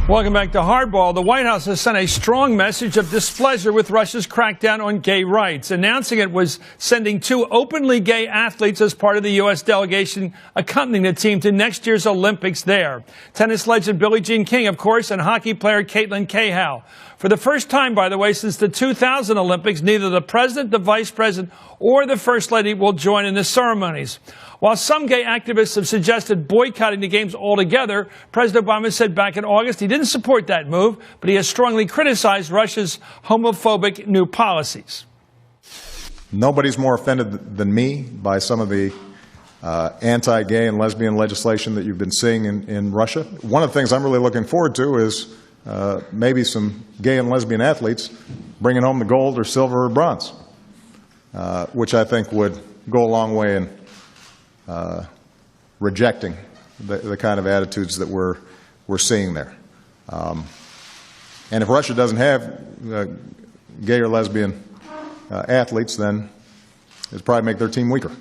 Welcome back to Hardball. The White House has sent a strong message of displeasure with Russia's crackdown on gay rights. Announcing it was sending 2 openly gay athletes as part of the U.S. delegation accompanying the team to next year's Olympics there. Tennis legend Billie Jean King, of course, and hockey player Caitlin Cahill. For the first time, by the way, since the 2000 Olympics, neither the president, the vice president, or the first lady will join in the ceremonies. While some gay activists have suggested boycotting the games altogether, President Obama said back in August he didn't support that move, but he has strongly criticized Russia's homophobic new policies. Nobody's more offended than me by some of the anti-gay and lesbian legislation that you've been seeing in Russia. One of the things I'm really looking forward to is maybe some gay and lesbian athletes bringing home the gold or silver or bronze, which I think would go a long way in rejecting the kind of attitudes that we're seeing there. And if Russia doesn't have gay or lesbian athletes, then it'd probably make their team weaker.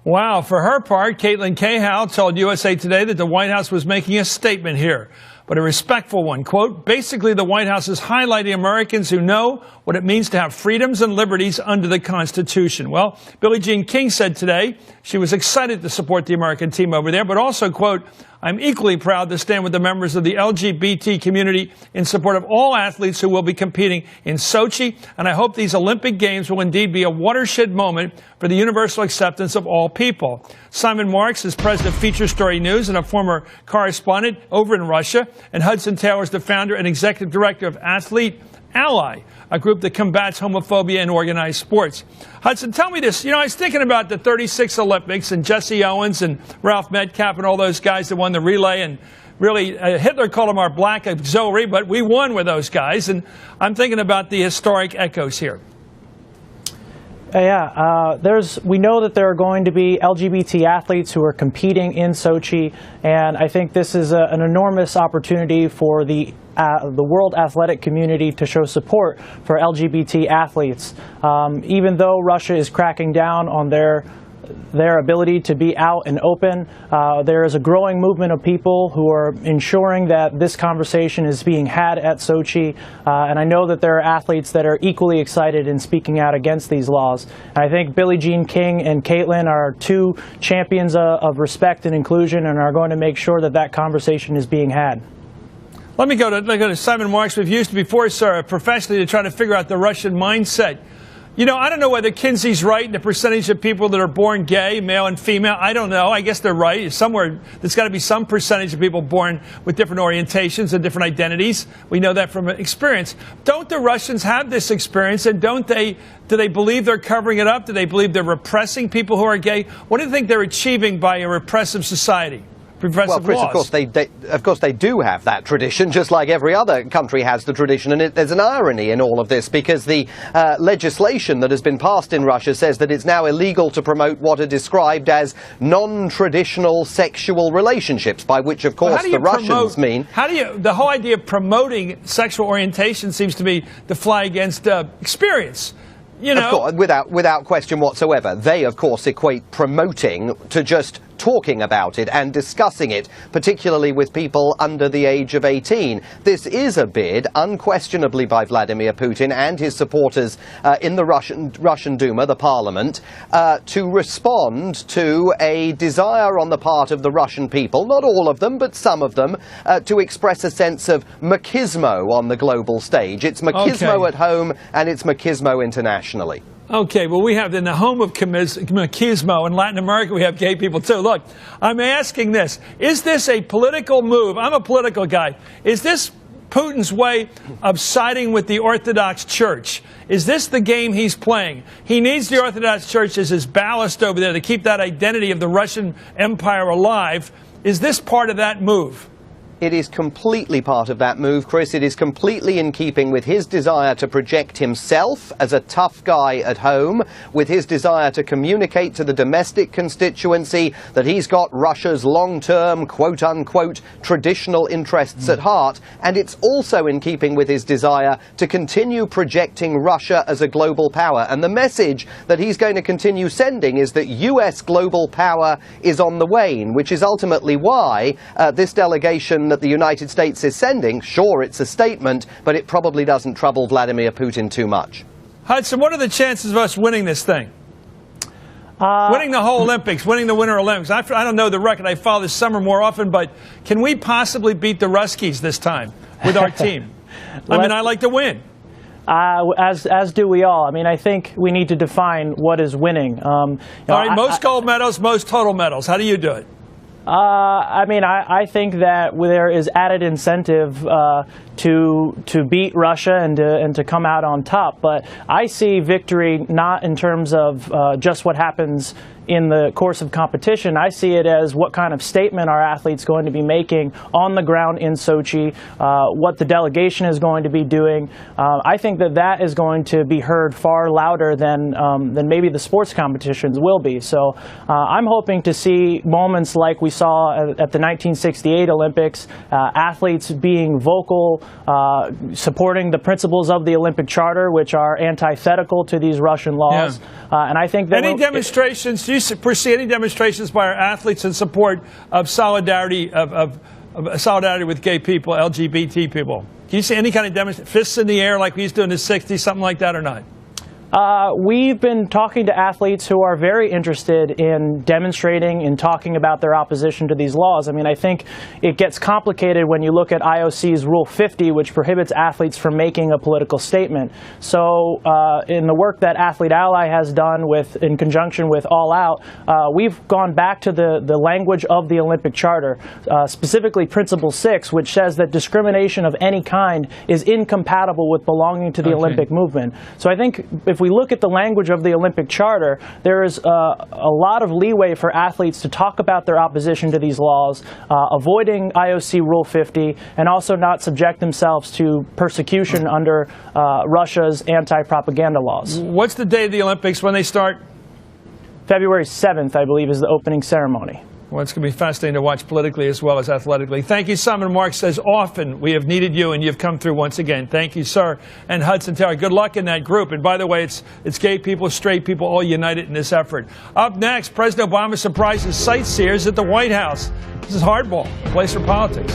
Wow. For her part, Caitlin Cahill told USA Today that the White House was making a statement here, but a respectful one. Quote, basically, the White House is highlighting Americans who know what it means to have freedoms and liberties under the Constitution. Well, Billie Jean King said today she was excited to support the American team over there, but also, quote, I'm equally proud to stand with the members of the LGBT community in support of all athletes who will be competing in Sochi, and I hope these Olympic Games will indeed be a watershed moment for the universal acceptance of all people. Simon Marks is president of Feature Story News and a former correspondent over in Russia, and Hudson Taylor is the founder and executive director of Athlete Ally, a group that combats homophobia in organized sports. Hudson, tell me this. You know, I was thinking about the 36 Olympics and Jesse Owens and Ralph Metcalf and all those guys that won the relay. And really, Hitler called them our black auxiliary, but we won with those guys. And I'm thinking about the historic echoes here. We know that there are going to be LGBT athletes who are competing in Sochi, and I think this is an enormous opportunity for the world athletic community to show support for LGBT athletes. Even though Russia is cracking down on their ability to be out and open, there is a growing movement of people who are ensuring that this conversation is being had at Sochi, and I know that there are athletes that are equally excited in speaking out against these laws. And I think Billie Jean King and Caitlin are 2 champions of respect and inclusion and are going to make sure that that conversation is being had. Let me go to Simon Marks. We've used before, sir, professionally to try to figure out the Russian mindset. You know, I don't know whether Kinsey's right in the percentage of people that are born gay, male and female. I don't know. I guess they're right. Somewhere there's got to be some percentage of people born with different orientations and different identities. We know that from experience. Don't the Russians have this experience, and do they believe they're covering it up? Do they believe they're repressing people who are gay? What do you think they're achieving by a repressive society? Well, Chris, of course they do have that tradition, just like every other country has the tradition. And there's an irony in all of this, because the legislation that has been passed in Russia says that it's now illegal to promote what are described as non-traditional sexual relationships, by which, of course, the Russians mean. The whole idea of promoting sexual orientation seems to be to fly against experience. You know, of course, without question whatsoever. They, of course, equate promoting to just talking about it and discussing it, particularly with people under the age of 18. This is a bid, unquestionably, by Vladimir Putin and his supporters in the Russian Duma, the parliament, to respond to a desire on the part of the Russian people, not all of them, but some of them, to express a sense of machismo on the global stage. It's machismo at home, and it's machismo internationally. Okay, well, we have in the home of machismo in Latin America, we have gay people too. Look, I'm asking this. Is this a political move? I'm a political guy. Is this Putin's way of siding with the Orthodox Church? Is this the game he's playing? He needs the Orthodox Church as his ballast over there to keep that identity of the Russian Empire alive. Is this part of that move? It is completely part of that move, Chris. It is completely in keeping with his desire to project himself as a tough guy at home, with his desire to communicate to the domestic constituency that he's got Russia's long-term, quote-unquote, traditional interests at heart. And it's also in keeping with his desire to continue projecting Russia as a global power. And the message that he's going to continue sending is that US global power is on the wane, which is ultimately why this delegation one that the United States is sending. Sure, it's a statement, but it probably doesn't trouble Vladimir Putin too much. Hudson, what are the chances of us winning this thing? Winning the whole Olympics, winning the Winter Olympics. I don't know the record. I follow this summer more often, but can we possibly beat the Ruskies this time with our team? I mean, I like to win. As do we all. I mean, I think we need to define what is winning. All right, most gold medals, most total medals. How do you do it? I mean, I think that there is added incentive to beat Russia and to come out on top. But I see victory not in terms of just what happens in the course of competition. I see it as what kind of statement our athletes going to be making on the ground in Sochi, what the delegation is going to be doing. I think that is going to be heard far louder than maybe the sports competitions will be. So I'm hoping to see moments like we saw at the 1968 Olympics, athletes being vocal, supporting the principles of the Olympic Charter, which are antithetical to these Russian laws. And I think that any demonstrations, do you foresee any demonstrations by our athletes in support of solidarity of solidarity with gay people, LGBT people? Can you see any kind of demonstration, fists in the air like we used to in the 60s, something like that or not? We've been talking to athletes who are very interested in demonstrating and talking about their opposition to these laws. I mean, I think it gets complicated when you look at IOC's Rule 50, which prohibits athletes from making a political statement. So in the work that Athlete Ally has done in conjunction with All Out, we've gone back to the language of the Olympic Charter, specifically Principle 6, which says that discrimination of any kind is incompatible with belonging to the Olympic movement. So I think if we look at the language of the Olympic Charter, there is a lot of leeway for athletes to talk about their opposition to these laws, avoiding IOC Rule 50, and also not subject themselves to persecution under Russia's anti-propaganda laws. What's the day of the Olympics when they start? February 7th, I believe, is the opening ceremony. Well, it's going to be fascinating to watch politically as well as athletically. Thank you, Simon Marks. As often, we have needed you, and you've come through once again. Thank you, sir. And Hudson Taylor, good luck in that group. And by the way, it's gay people, straight people, all united in this effort. Up next, President Obama surprises sightseers at the White House. This is Hardball, a place for politics.